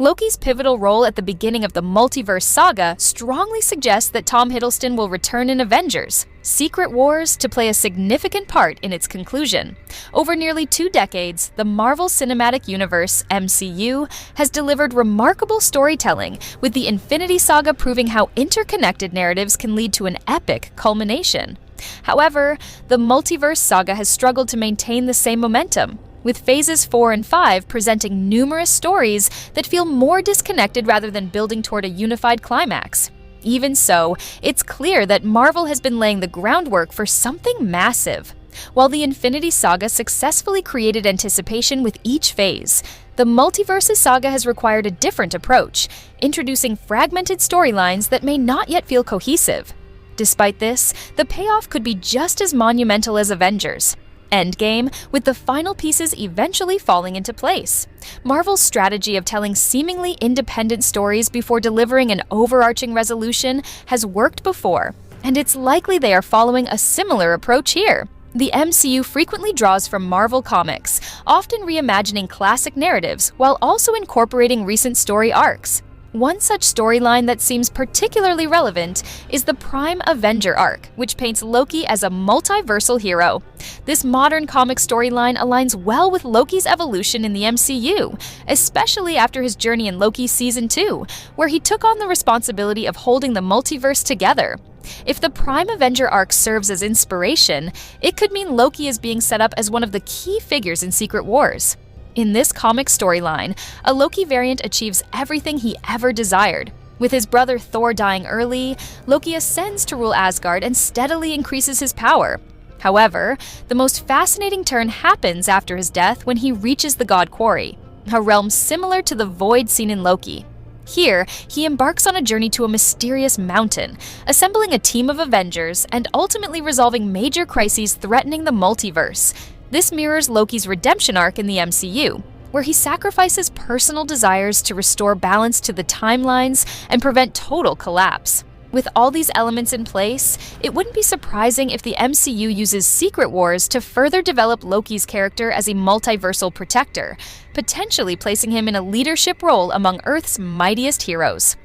Loki's pivotal role at the beginning of the Multiverse Saga strongly suggests that Tom Hiddleston will return in Avengers: Secret Wars to play a significant part in its conclusion. Over nearly 2 decades, the Marvel Cinematic Universe (MCU) has delivered remarkable storytelling, with the Infinity Saga proving how interconnected narratives can lead to an epic culmination. However, the Multiverse Saga has struggled to maintain the same momentum, with phases 4 and 5 presenting numerous stories that feel more disconnected rather than building toward a unified climax. Even so, it's clear that Marvel has been laying the groundwork for something massive. While the Infinity Saga successfully created anticipation with each phase, the Multiverse Saga has required a different approach, introducing fragmented storylines that may not yet feel cohesive. Despite this, the payoff could be just as monumental as Avengers: Endgame, with the final pieces eventually falling into place. Marvel's strategy of telling seemingly independent stories before delivering an overarching resolution has worked before, and it's likely they are following a similar approach here. The MCU frequently draws from Marvel Comics, often reimagining classic narratives while also incorporating recent story arcs. One such storyline that seems particularly relevant is the Prime Avenger arc, which paints Loki as a multiversal hero. This modern comic storyline aligns well with Loki's evolution in the MCU, especially after his journey in Loki Season 2, where he took on the responsibility of holding the multiverse together. If the Prime Avenger arc serves as inspiration, it could mean Loki is being set up as one of the key figures in Secret Wars. In this comic storyline, a Loki variant achieves everything he ever desired. With his brother Thor dying early, Loki ascends to rule Asgard and steadily increases his power. However, the most fascinating turn happens after his death when he reaches the God Quarry, a realm similar to the void seen in Loki. Here, he embarks on a journey to a mysterious mountain, assembling a team of Avengers and ultimately resolving major crises threatening the multiverse. This mirrors Loki's redemption arc in the MCU, where he sacrifices personal desires to restore balance to the timelines and prevent total collapse. With all these elements in place, it wouldn't be surprising if the MCU uses Secret Wars to further develop Loki's character as a multiversal protector, potentially placing him in a leadership role among Earth's mightiest heroes.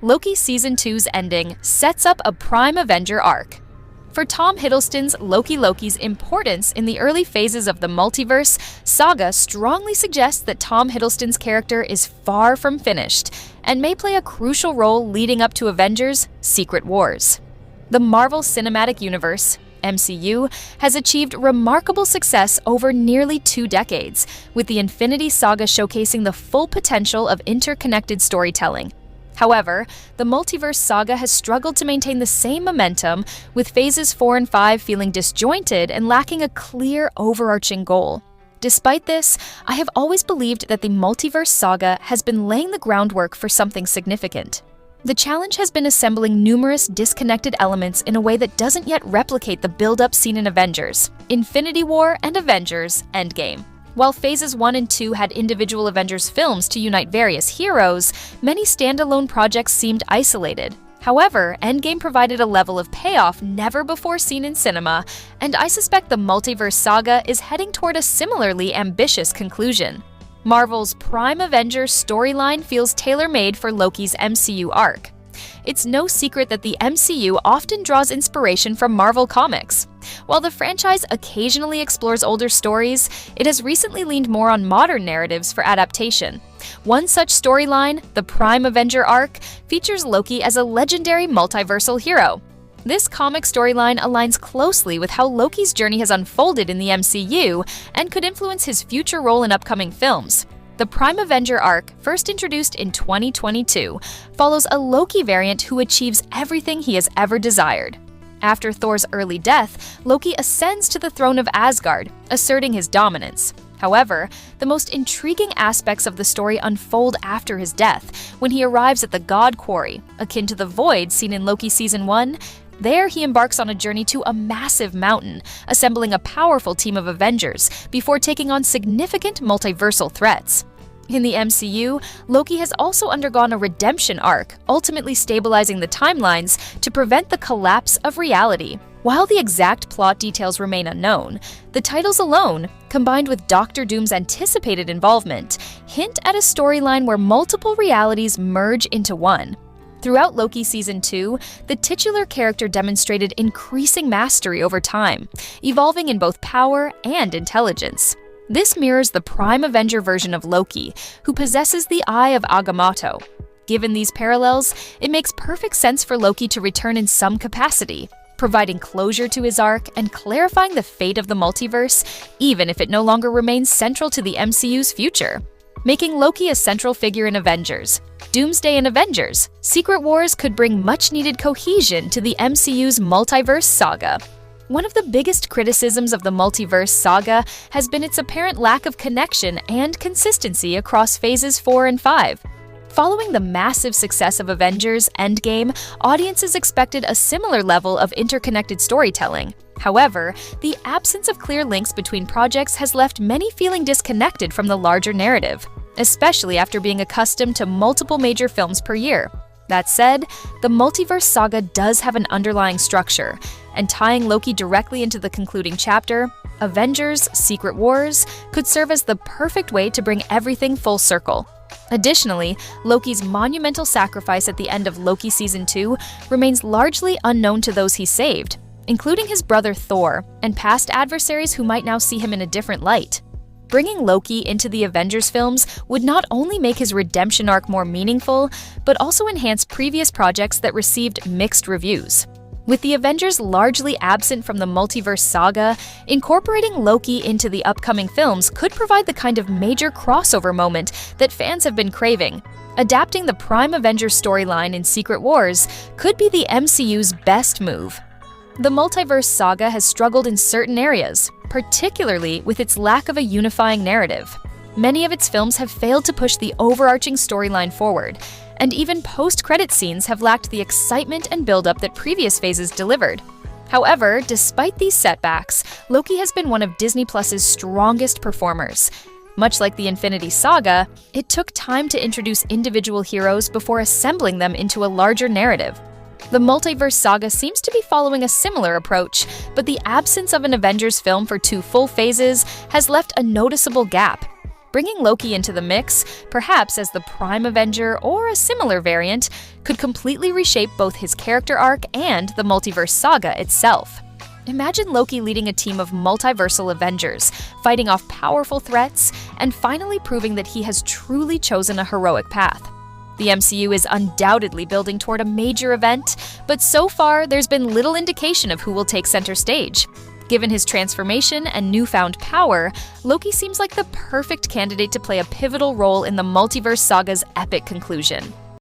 Loki Season 2's ending sets up a Prime Avenger arc. For Tom Hiddleston's Loki's importance in the early phases of the Multiverse Saga strongly suggests that Tom Hiddleston's character is far from finished and may play a crucial role leading up to Avengers: Secret Wars. The Marvel Cinematic Universe (MCU) has achieved remarkable success over nearly 2 decades, with the Infinity Saga showcasing the full potential of interconnected storytelling. However, the Multiverse Saga has struggled to maintain the same momentum, with phases 4 and 5 feeling disjointed and lacking a clear overarching goal. Despite this, I have always believed that the Multiverse Saga has been laying the groundwork for something significant. The challenge has been assembling numerous disconnected elements in a way that doesn't yet replicate the build-up seen in Avengers: Infinity War and Avengers: Endgame. While phases 1 and 2 had individual Avengers films to unite various heroes, many standalone projects seemed isolated. However, Endgame provided a level of payoff never before seen in cinema, and I suspect the Multiverse Saga is heading toward a similarly ambitious conclusion. Marvel's Prime Avenger storyline feels tailor-made for Loki's MCU arc. It's no secret that the MCU often draws inspiration from Marvel Comics. While the franchise occasionally explores older stories, it has recently leaned more on modern narratives for adaptation. One such storyline, the Prime Avenger arc, features Loki as a legendary multiversal hero. This comic storyline aligns closely with how Loki's journey has unfolded in the MCU and could influence his future role in upcoming films. The Prime Avenger arc, first introduced in 2022, follows a Loki variant who achieves everything he has ever desired. After Thor's early death, Loki ascends to the throne of Asgard, asserting his dominance. However, the most intriguing aspects of the story unfold after his death, when he arrives at the God Quarry, akin to the void seen in Loki Season 1. There, he embarks on a journey to a massive mountain, assembling a powerful team of Avengers before taking on significant multiversal threats. In the MCU, Loki has also undergone a redemption arc, ultimately stabilizing the timelines to prevent the collapse of reality. While the exact plot details remain unknown, the titles alone, combined with Doctor Doom's anticipated involvement, hint at a storyline where multiple realities merge into one. Throughout Loki Season 2, the titular character demonstrated increasing mastery over time, evolving in both power and intelligence. This mirrors the Prime Avenger version of Loki, who possesses the Eye of Agamotto. Given these parallels, it makes perfect sense for Loki to return in some capacity, providing closure to his arc and clarifying the fate of the multiverse, even if it no longer remains central to the MCU's future. Making Loki a central figure in Avengers, Doomsday in Avengers, Secret Wars could bring much-needed cohesion to the MCU's Multiverse Saga. One of the biggest criticisms of the Multiverse Saga has been its apparent lack of connection and consistency across phases 4 and 5. Following the massive success of Avengers Endgame, audiences expected a similar level of interconnected storytelling. However, the absence of clear links between projects has left many feeling disconnected from the larger narrative, especially after being accustomed to multiple major films per year. That said, the Multiverse Saga does have an underlying structure, and tying Loki directly into the concluding chapter, Avengers: Secret Wars, could serve as the perfect way to bring everything full circle. Additionally, Loki's monumental sacrifice at the end of Loki Season 2 remains largely unknown to those he saved, including his brother Thor and past adversaries who might now see him in a different light. Bringing Loki into the Avengers films would not only make his redemption arc more meaningful, but also enhance previous projects that received mixed reviews. With the Avengers largely absent from the Multiverse Saga, incorporating Loki into the upcoming films could provide the kind of major crossover moment that fans have been craving. Adapting the Prime Avenger storyline in Secret Wars could be the MCU's best move. The Multiverse Saga has struggled in certain areas, particularly with its lack of a unifying narrative. Many of its films have failed to push the overarching storyline forward, and even post-credit scenes have lacked the excitement and build-up that previous phases delivered. However, despite these setbacks, Loki has been one of Disney Plus's strongest performers. Much like the Infinity Saga, it took time to introduce individual heroes before assembling them into a larger narrative. The Multiverse Saga seems to be following a similar approach, but the absence of an Avengers film for 2 full phases has left a noticeable gap. Bringing Loki into the mix, perhaps as the Prime Avenger or a similar variant, could completely reshape both his character arc and the Multiverse Saga itself. Imagine Loki leading a team of multiversal Avengers, fighting off powerful threats, and finally proving that he has truly chosen a heroic path. The MCU is undoubtedly building toward a major event, but so far there's been little indication of who will take center stage. Given his transformation and newfound power, Loki seems like the perfect candidate to play a pivotal role in the Multiverse Saga's epic conclusion.